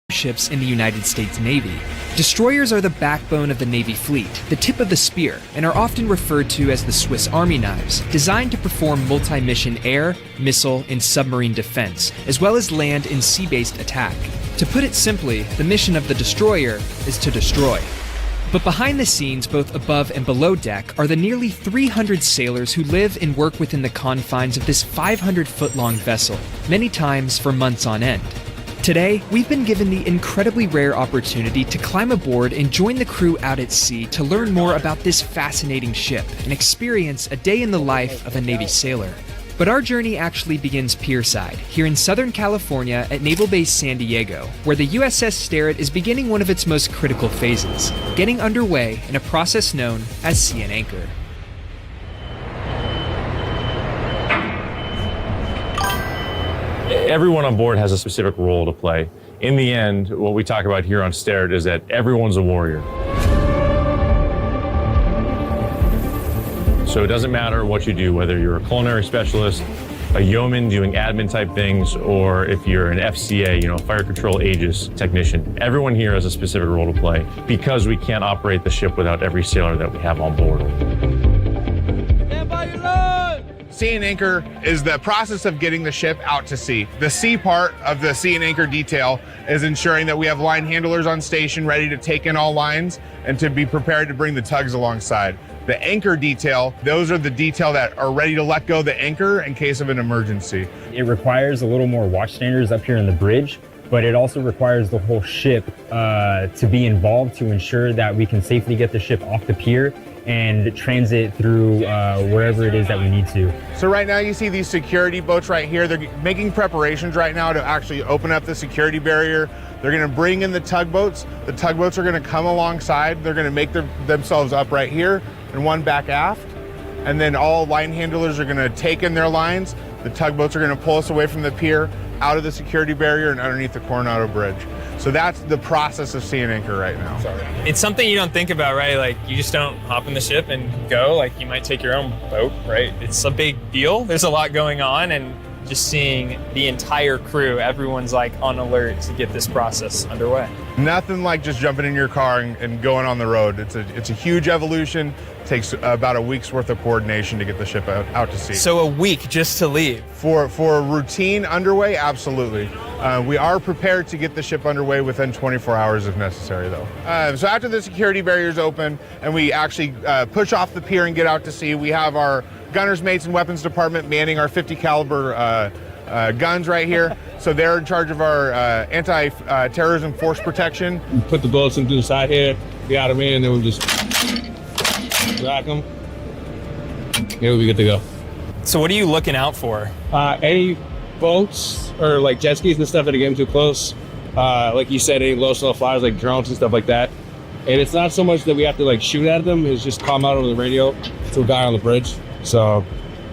ships in the United States Navy. Destroyers are the backbone of the Navy fleet, the tip of the spear, and are often referred to as the Swiss Army knives, designed to perform multi-mission air, missile, and submarine defense, as well as land and sea-based attack. To put it simply, the mission of the destroyer is to destroy. But behind the scenes, both above and below deck, are the nearly 300 sailors who live and work within the confines of this 500-foot-long vessel, many times for months on end. Today, we've been given the incredibly rare opportunity to climb aboard and join the crew out at sea to learn more about this fascinating ship and experience a day in the life of a Navy sailor. But our journey actually begins pierside, here in Southern California at Naval Base San Diego, where the USS Sterett is beginning one of its most critical phases, getting underway in a process known as Sea and Anchor. Everyone on board has a specific role to play. In the end, what we talk about here on Sterett is that everyone's a warrior. So it doesn't matter what you do, whether you're a culinary specialist, a yeoman doing admin type things, or if you're an FCA, fire control Aegis technician. Everyone here has a specific role to play because we can't operate the ship without every sailor that we have on board. Stand by your load! Sea and Anchor is the process of getting the ship out to sea. The sea part of the Sea and Anchor detail is ensuring that we have line handlers on station ready to take in all lines and to be prepared to bring the tugs alongside. The anchor detail, those are the detail that are ready to let go the anchor in case of an emergency. It requires a little more watchstanders up here in the bridge, but it also requires the whole ship to be involved to ensure that we can safely get the ship off the pier and transit through wherever it is that we need to. So right now you see these security boats right here. They're making preparations right now to actually open up the security barrier. They're gonna bring in the tugboats. The tugboats are gonna come alongside. They're gonna make themselves up right here and one back aft. And then all line handlers are gonna take in their lines. The tugboats are gonna pull us away from the pier, out of the security barrier and underneath the Coronado Bridge. So that's the process of Sea and Anchor right now. It's something you don't think about, right? Like, you just don't hop in the ship and go. Like, you might take your own boat, right? It's a big deal. There's a lot going on, and just seeing the entire crew, everyone's like on alert to get this process underway. Nothing like just jumping in your car and going on the road. It's a huge evolution. It takes about a week's worth of coordination to get the ship out to sea. So a week just to leave? For a routine underway, absolutely. We are prepared to get the ship underway within 24 hours if necessary, though. So after the security barriers open and we actually push off the pier and get out to sea, we have our gunners, mates, and weapons department manning our 50 caliber guns right here. So they're in charge of our anti-terrorism force protection. We put the bullets into the side here, got them in, and then we just rack them. Here we good to go. So what are you looking out for? Any boats or like jet skis and stuff that are getting too close. Like you said, any low slow flyers like drones and stuff like that. And it's not so much that we have to like shoot at them, it's just calm out over the radio to a guy on the bridge. So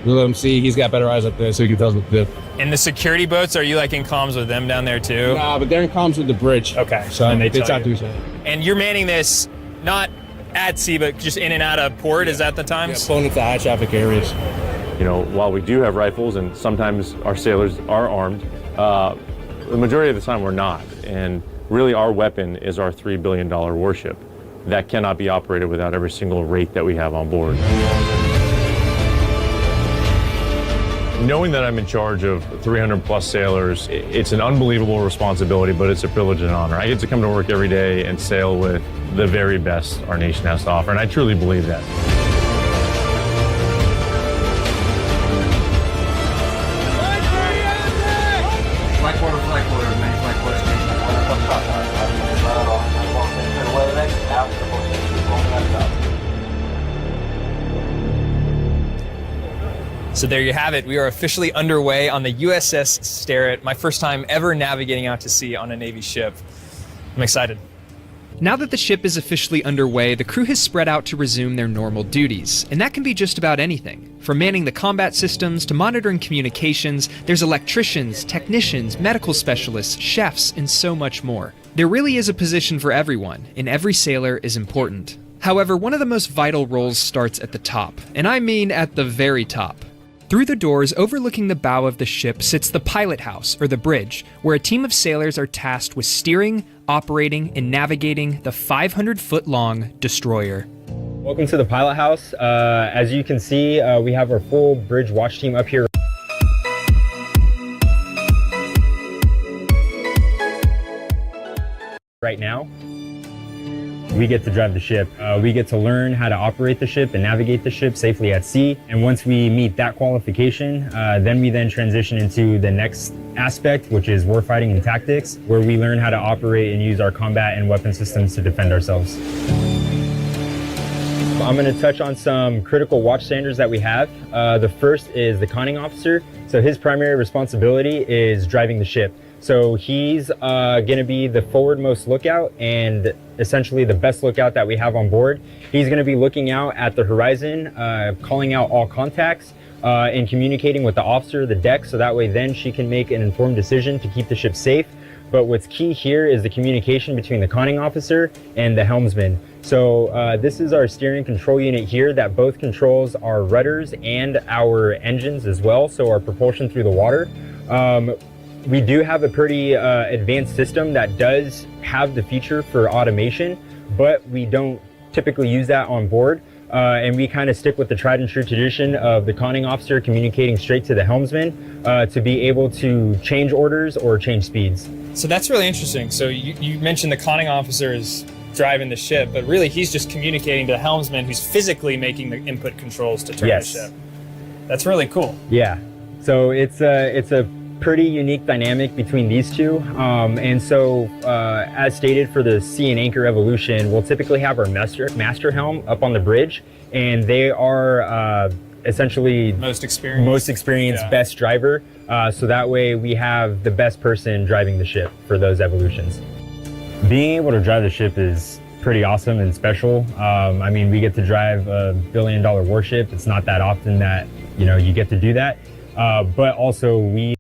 we let him see, he's got better eyes up there so he can tell us what to do. And the security boats, are you like in comms with them down there too? Nah, but they're in comms with the bridge. Okay. So and they tell talk to you. each other. And you're manning this not at sea, but just in and out of port, is that the times? Yeah, pulling into high traffic areas. While we do have rifles and sometimes our sailors are armed, the majority of the time we're not. And really our weapon is our $3 billion warship that cannot be operated without every single rate that we have on board. Knowing that I'm in charge of 300 plus sailors, it's an unbelievable responsibility, but it's a privilege and an honor. I get to come to work every day and sail with the very best our nation has to offer, and I truly believe that. Flight quarter, main flight quarter, station So there you have it. We are officially underway on the USS Sterett, my first time ever navigating out to sea on a Navy ship. I'm excited. Now that the ship is officially underway, the crew has spread out to resume their normal duties, and that can be just about anything. From manning the combat systems to monitoring communications, there's electricians, technicians, medical specialists, chefs, and so much more. There really is a position for everyone, and every sailor is important. However, one of the most vital roles starts at the top, and I mean at the very top. Through the doors overlooking the bow of the ship sits the pilot house, or the bridge, where a team of sailors are tasked with steering, operating, and navigating the 500-foot-long destroyer. Welcome to the pilot house. As you can see, we have our full bridge watch team up here. Right now, we get to drive the ship. We get to learn how to operate the ship and navigate the ship safely at sea. And once we meet that qualification, then we transition into the next aspect, which is warfighting and tactics, where we learn how to operate and use our combat and weapon systems to defend ourselves. I'm going to touch on some critical watch standards that we have. The first is the conning officer. So his primary responsibility is driving the ship. So he's going to be the forwardmost lookout and essentially the best lookout that we have on board. He's going to be looking out at the horizon, calling out all contacts, and communicating with the officer of the deck, so that way then she can make an informed decision to keep the ship safe. But what's key here is the communication between the conning officer and the helmsman. So this is our steering control unit here that both controls our rudders and our engines as well, so our propulsion through the water. We do have a pretty advanced system that does have the feature for automation, but we don't typically use that on board. And we kind of stick with the tried and true tradition of the conning officer communicating straight to the helmsman to be able to change orders or change speeds. So that's really interesting. So you mentioned the conning officer is driving the ship, but really he's just communicating to the helmsman who's physically making the input controls to turn the ship. That's really cool. Yeah. So it's a pretty unique dynamic between these two. And so as stated for the Sea and Anchor Evolution, we'll typically have our master helm up on the bridge, and they are essentially most experienced best driver. So that way we have the best person driving the ship for those evolutions. Being able to drive the ship is pretty awesome and special. I mean, we get to drive a billion-dollar warship. It's not that often that, you know, you get to do that. But also we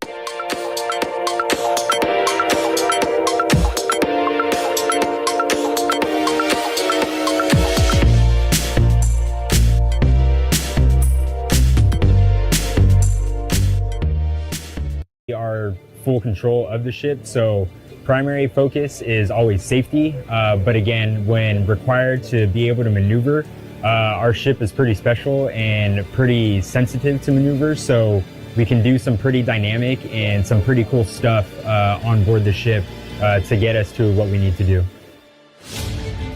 are full control of the ship, so primary focus is always safety, but again, when required to be able to maneuver, our ship is pretty special and pretty sensitive to maneuvers, so we can do some pretty dynamic and some pretty cool stuff on board the ship to get us to what we need to do.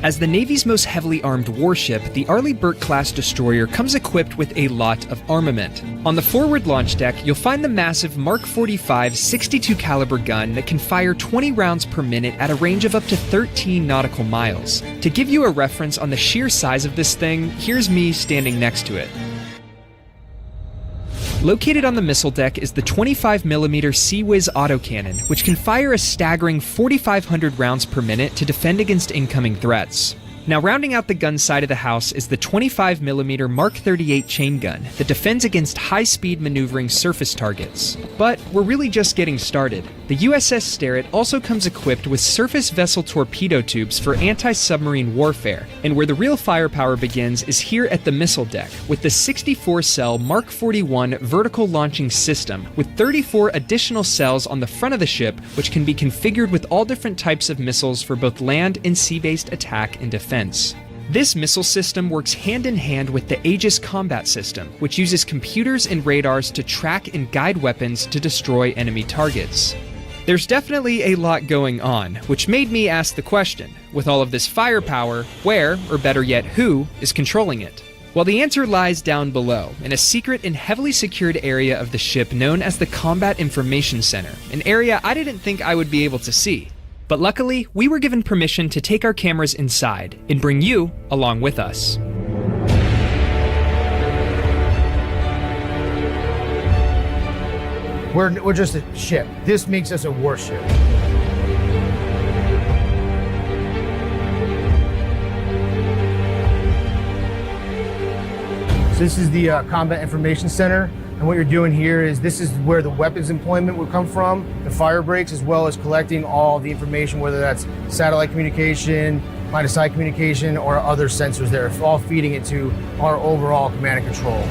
As the Navy's most heavily armed warship, the Arleigh Burke-class destroyer comes equipped with a lot of armament. On the forward launch deck, you'll find the massive Mark 45 62 caliber gun that can fire 20 rounds per minute at a range of up to 13 nautical miles. To give you a reference on the sheer size of this thing, here's me standing next to it. Located on the missile deck is the 25mm Sea-Whiz autocannon, which can fire a staggering 4,500 rounds per minute to defend against incoming threats. Now, rounding out the gun side of the house is the 25mm Mark 38 chain gun that defends against high-speed maneuvering surface targets. But we're really just getting started. The USS Sterett also comes equipped with surface vessel torpedo tubes for anti-submarine warfare, and where the real firepower begins is here at the missile deck, with the 64-cell Mark 41 vertical launching system, with 34 additional cells on the front of the ship, which can be configured with all different types of missiles for both land and sea-based attack and defense. This missile system works hand in hand with the Aegis combat system, which uses computers and radars to track and guide weapons to destroy enemy targets. There's definitely a lot going on, which made me ask the question, with all of this firepower, where, or better yet, who, is controlling it? Well, the answer lies down below, in a secret and heavily secured area of the ship known as the Combat Information Center, an area I didn't think I would be able to see. But luckily, we were given permission to take our cameras inside and bring you along with us. We're just a ship. This makes us a warship. So this is the Combat Information Center. And what you're doing here is this is where the weapons employment would come from, the fire breaks, as well as collecting all the information, whether that's satellite communication, line of sight communication, or other sensors that are all feeding it to our overall command and control.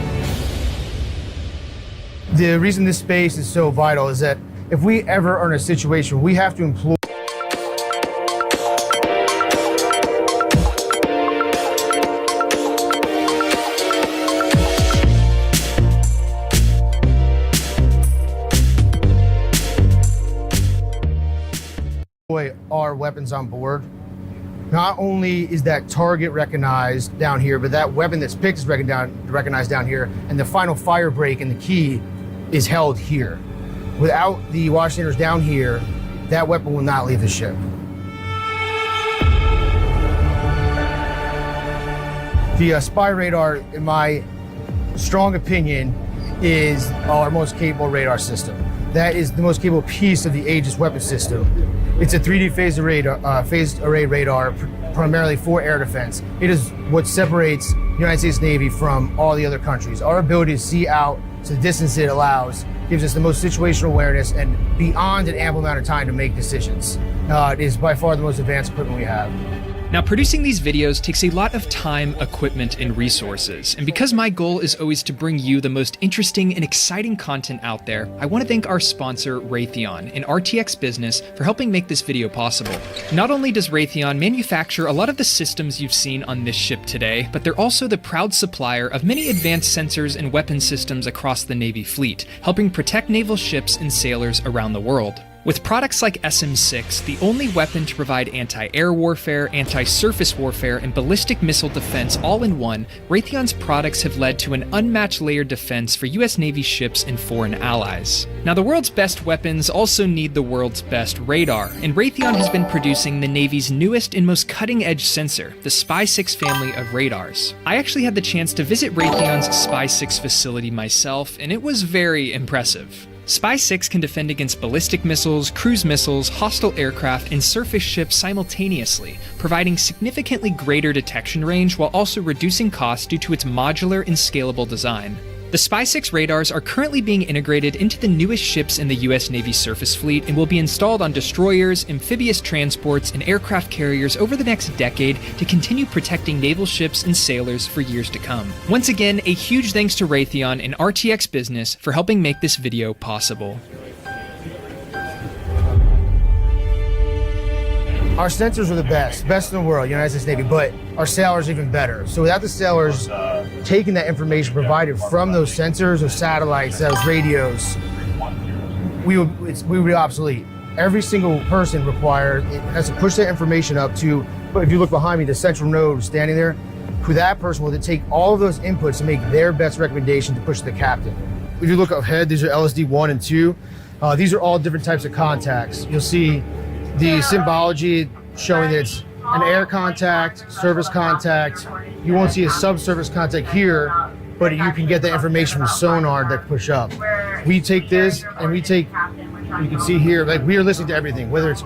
The reason this space is so vital is that if we ever are in a situation where we have to employ our weapons on board, not only is that target recognized down here, but that weapon that's picked is recognized down here, and the final fire break and the key is held here. Without the watchstanders down here, that weapon will not leave the ship. The spy radar, in my strong opinion, is our most capable radar system. That is the most capable piece of the Aegis weapon system. It's a 3D phased array radar, primarily for air defense. It is what separates the United States Navy from all the other countries. Our ability to see out to the distance it allows gives us the most situational awareness and beyond an ample amount of time to make decisions. It is by far the most advanced equipment we have. Now, producing these videos takes a lot of time, equipment, and resources, and because my goal is always to bring you the most interesting and exciting content out there, I want to thank our sponsor, Raytheon, and RTX Business for helping make this video possible. Not only does Raytheon manufacture a lot of the systems you've seen on this ship today, but they're also the proud supplier of many advanced sensors and weapon systems across the Navy fleet, helping protect naval ships and sailors around the world. With products like SM-6, the only weapon to provide anti-air warfare, anti-surface warfare, and ballistic missile defense all in one, Raytheon's products have led to an unmatched layered defense for US Navy ships and foreign allies. Now, the world's best weapons also need the world's best radar, and Raytheon has been producing the Navy's newest and most cutting-edge sensor, the SPY-6 family of radars. I actually had the chance to visit Raytheon's SPY-6 facility myself, and it was very impressive. SPY-6 can defend against ballistic missiles, cruise missiles, hostile aircraft, and surface ships simultaneously, providing significantly greater detection range while also reducing costs due to its modular and scalable design. The SPY-6 radars are currently being integrated into the newest ships in the US Navy surface fleet and will be installed on destroyers, amphibious transports, and aircraft carriers over the next decade to continue protecting naval ships and sailors for years to come. Once again, a huge thanks to Raytheon and RTX Business for helping make this video possible. Our sensors are the best in the world, United States Navy, but our sailors are even better. So without the sailors taking that information provided from those sensors, those satellites, those radios, we would be obsolete. Every single person has to push that information up to, but if you look behind me, the central node standing there, who that person will then take all of those inputs to make their best recommendation to push to the captain. If you look ahead, these are LSD 1 and 2. These are all different types of contacts. You'll see the symbology showing that it's an air contact, surface contact. You won't see a subsurface contact here, but you can get the information from sonar that push up. We take this and you can see here, like we are listening to everything, whether it's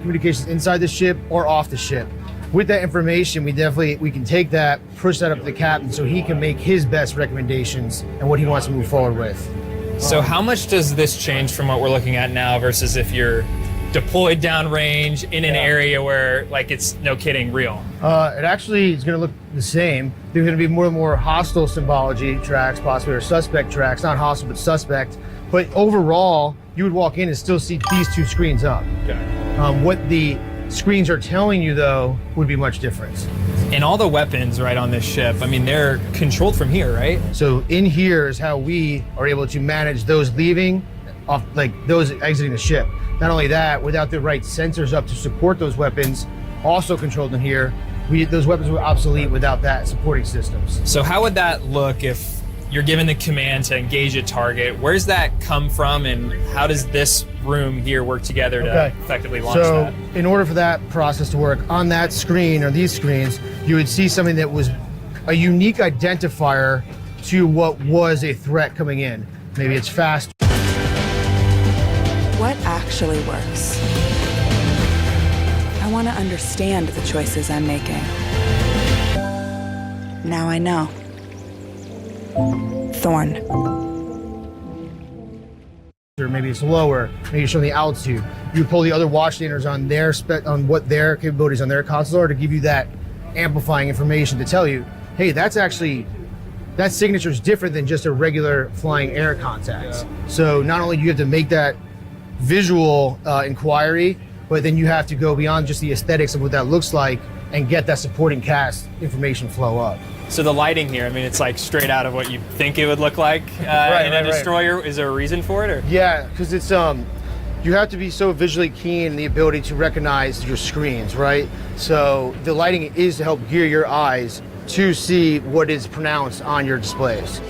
communications inside the ship or off the ship. With that information, we can take that, push that up to the captain so he can make his best recommendations and what he wants to move forward with. So how much does this change from what we're looking at now versus if you're deployed downrange in an area where, like, it's no kidding real? It actually is going to look the same. There's going to be more and more hostile symbology tracks, possibly, or suspect tracks, not hostile, but suspect. But overall, you would walk in and still see these two screens up. Okay. What the screens are telling you, though, would be much different. And all the weapons right on this ship, I mean, they're controlled from here, right? So in here is how we are able to manage those leaving, off, like those exiting the ship. Not only that, without the right sensors up to support those weapons, also controlled in here, those weapons were obsolete without that supporting systems. So how would that look if you're given the command to engage a target? Where's that come from, and how does this room here work together to effectively launch that? So in order for that process to work, on that screen or these screens, you would see something that was a unique identifier to what was a threat coming in. Maybe it's fast. What actually works? I want to understand the choices I'm making. Now I know. Thorn. Or maybe it's lower, maybe it's showing the altitude. You pull the other watchstanders on their on what their capabilities on their console are to give you that amplifying information to tell you, hey, that signature is different than just a regular flying air contact. So not only do you have to make that visual inquiry, but then you have to go beyond just the aesthetics of what that looks like and get that supporting cast information flow up. So the lighting here, I mean, it's like straight out of what you think it would look like in a destroyer. Right. Is there a reason for it? Or? Yeah, because it's you have to be so visually keen in the ability to recognize your screens, right? So the lighting is to help gear your eyes to see what is pronounced on your displays.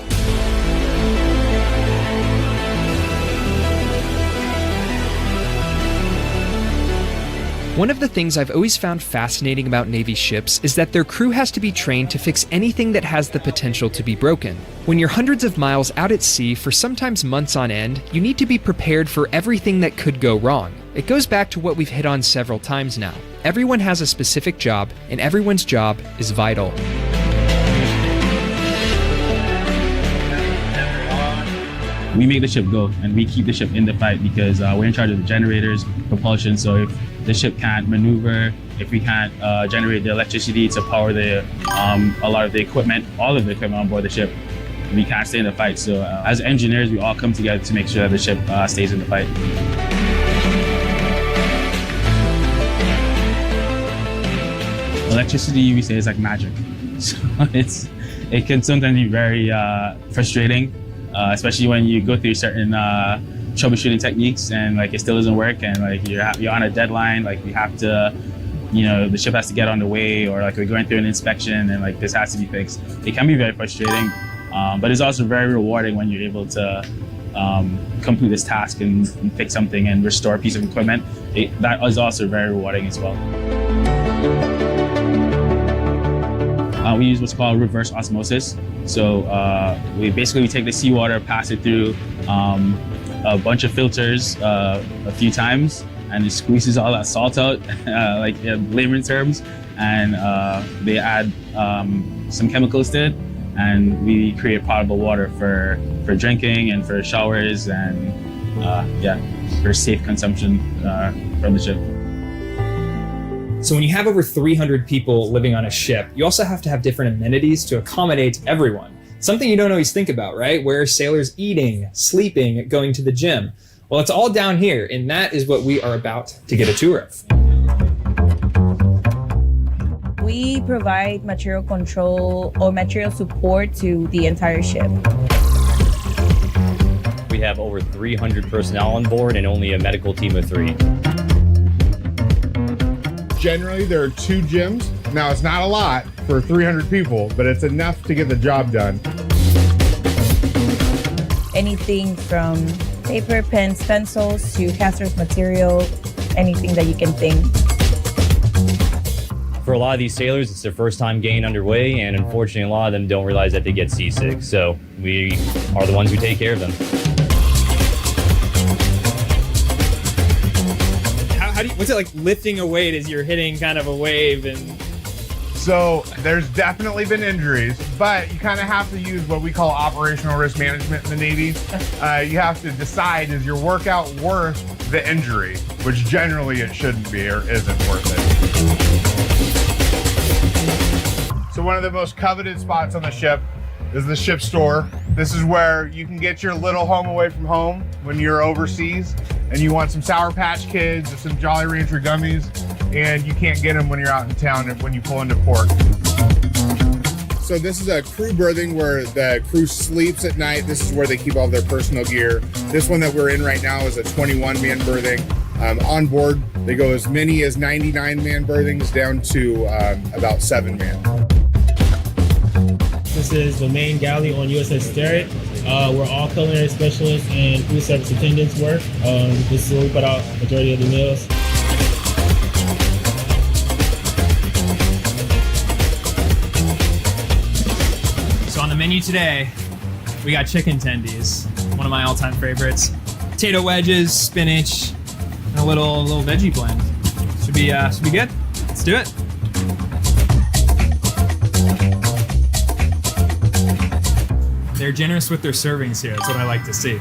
One of the things I've always found fascinating about Navy ships is that their crew has to be trained to fix anything that has the potential to be broken. When you're hundreds of miles out at sea for sometimes months on end, you need to be prepared for everything that could go wrong. It goes back to what we've hit on several times now. Everyone has a specific job, and everyone's job is vital. We make the ship go, and we keep the ship in the fight because we're in charge of the generators, propulsion. So if the ship can't maneuver, if we can't generate the electricity to power a lot of the equipment, all of the equipment on board the ship, we can't stay in the fight. So as engineers, we all come together to make sure that the ship stays in the fight. Electricity, we say, is like magic. So it can sometimes be very frustrating. Especially when you go through certain troubleshooting techniques and like it still doesn't work, and like you're on a deadline, like we have to, the ship has to get on the way, or like we're going through an inspection and like this has to be fixed. It can be very frustrating, but it's also very rewarding when you're able to complete this task and fix something and restore a piece of equipment. That is also very rewarding as well. We use what's called reverse osmosis. So we take the seawater, pass it through a bunch of filters a few times, and it squeezes all that salt out, like in layman terms, and they add some chemicals to it, and we create potable water for drinking and for showers and for safe consumption from the ship. So when you have over 300 people living on a ship, you also have to have different amenities to accommodate everyone. Something you don't always think about, right? Where are sailors eating, sleeping, going to the gym? Well, it's all down here, and that is what we are about to get a tour of. We provide material control or material support to the entire ship. We have over 300 personnel on board and only a medical team of 3. Generally, there are 2 gyms. Now, it's not a lot for 300 people, but it's enough to get the job done. Anything from paper, pens, pencils, to hazardous material, anything that you can think. For a lot of these sailors, it's their first time getting underway, and unfortunately, a lot of them don't realize that they get seasick. So we are the ones who take care of them. How what's it like lifting a weight as you're hitting kind of a wave? And so there's definitely been injuries, but you kind of have to use what we call operational risk management in the Navy. You have to decide, is your workout worth the injury, which generally it shouldn't be or isn't worth it. So one of the most coveted spots on the ship is the ship store. This is where you can get your little home away from home when you're overseas and you want some Sour Patch Kids or some Jolly Rancher gummies, and you can't get them when you're out in town when you pull into port. So this is a crew berthing where the crew sleeps at night. This is where they keep all their personal gear. This one that we're in right now is a 21-man berthing. On board, they go as many as 99-man berthings down to about 7-man. This is the main galley on USS Sterett, where all culinary specialists and food service attendants work. This is where we put out the majority of the meals. so on the menu today, we got chicken tendies, one of my all-time favorites. Potato wedges, spinach, and a little veggie blend. Should be good. Let's do it. They're generous with their servings here. That's what I like to see.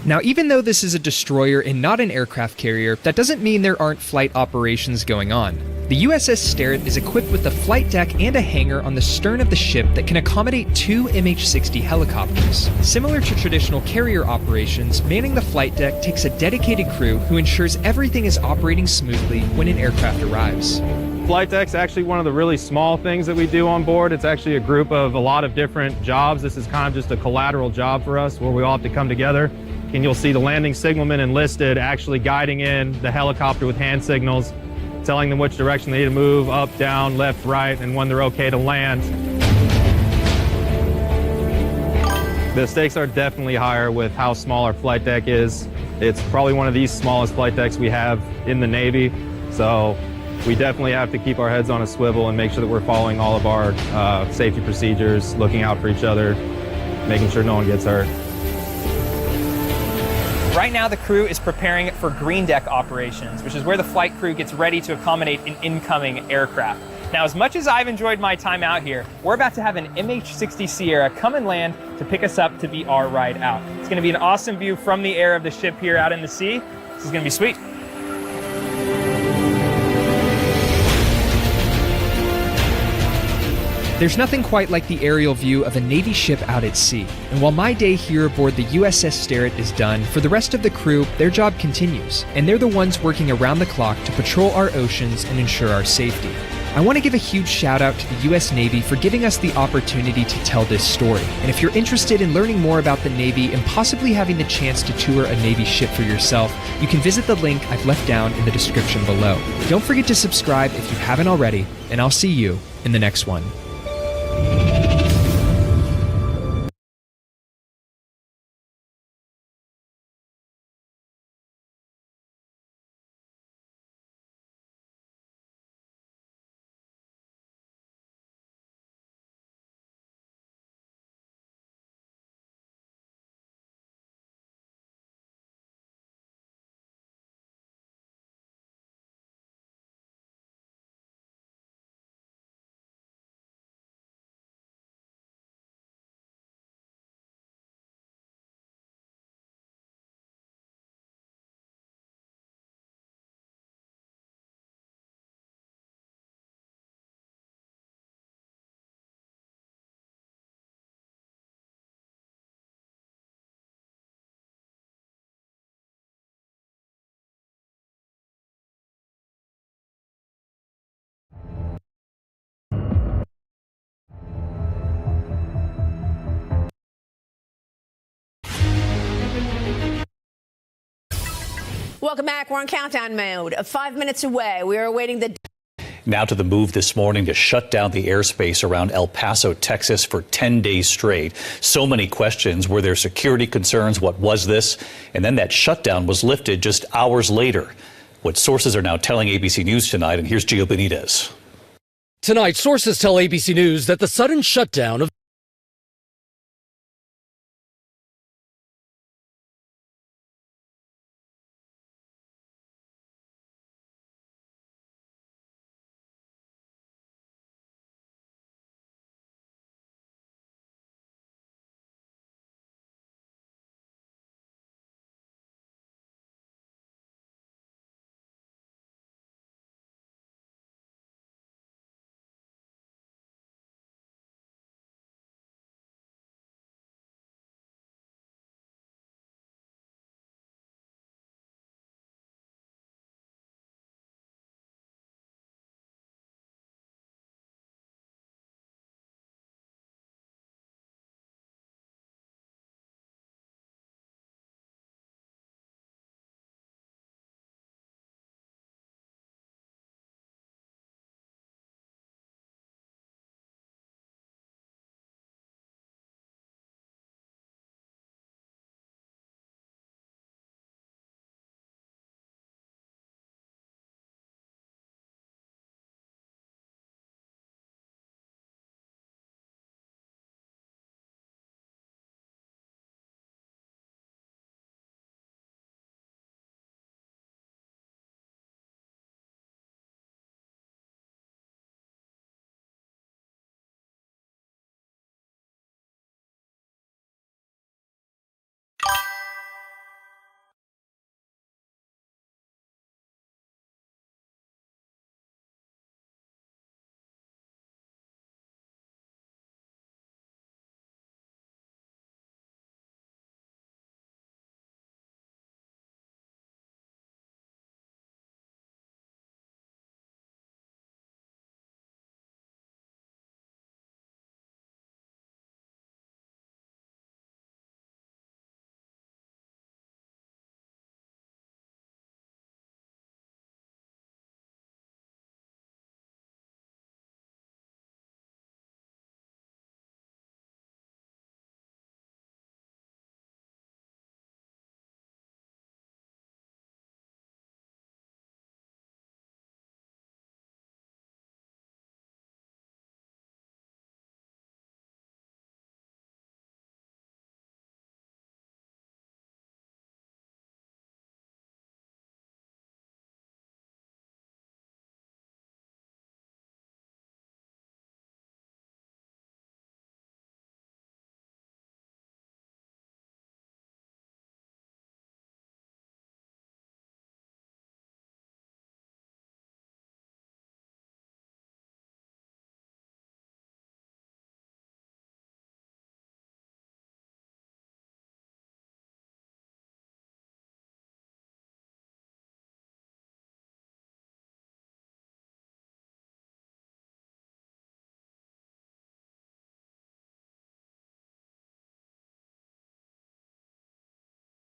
Now, even though this is a destroyer and not an aircraft carrier, that doesn't mean there aren't flight operations going on. The USS Sterett is equipped with a flight deck and a hangar on the stern of the ship that can accommodate 2 MH-60 helicopters. Similar to traditional carrier operations, manning the flight deck takes a dedicated crew who ensures everything is operating smoothly when an aircraft arrives. Flight deck's actually one of the really small things that we do on board. It's actually a group of a lot of different jobs. This is kind of just a collateral job for us where we all have to come together. And you'll see the landing signalman enlisted actually guiding in the helicopter with hand signals, telling them which direction they need to move, up, down, left, right, and when they're okay to land. The stakes are definitely higher with how small our flight deck is. It's probably one of the smallest flight decks we have in the Navy. So we definitely have to keep our heads on a swivel and make sure that we're following all of our safety procedures, looking out for each other, making sure no one gets hurt. Right now, the crew is preparing for green deck operations, which is where the flight crew gets ready to accommodate an incoming aircraft. Now, as much as I've enjoyed my time out here, we're about to have an MH-60 Sierra come and land to pick us up to be our ride out. It's gonna be an awesome view from the air of the ship here out in the sea. This is gonna be sweet. There's nothing quite like the aerial view of a Navy ship out at sea. And while my day here aboard the USS Sterett is done, for the rest of the crew, their job continues. And they're the ones working around the clock to patrol our oceans and ensure our safety. I want to give a huge shout out to the US Navy for giving us the opportunity to tell this story. And if you're interested in learning more about the Navy and possibly having the chance to tour a Navy ship for yourself, you can visit the link I've left down in the description below. Don't forget to subscribe if you haven't already, and I'll see you in the next one. Welcome back. We're on countdown mode. 5 minutes away. We are awaiting the... Now to the move this morning to shut down the airspace around El Paso, Texas for 10 days straight. So many questions. Were there security concerns? What was this? And then that shutdown was lifted just hours later. What sources are now telling ABC News tonight, and here's Gio Benitez. Tonight, sources tell ABC News that the sudden shutdown of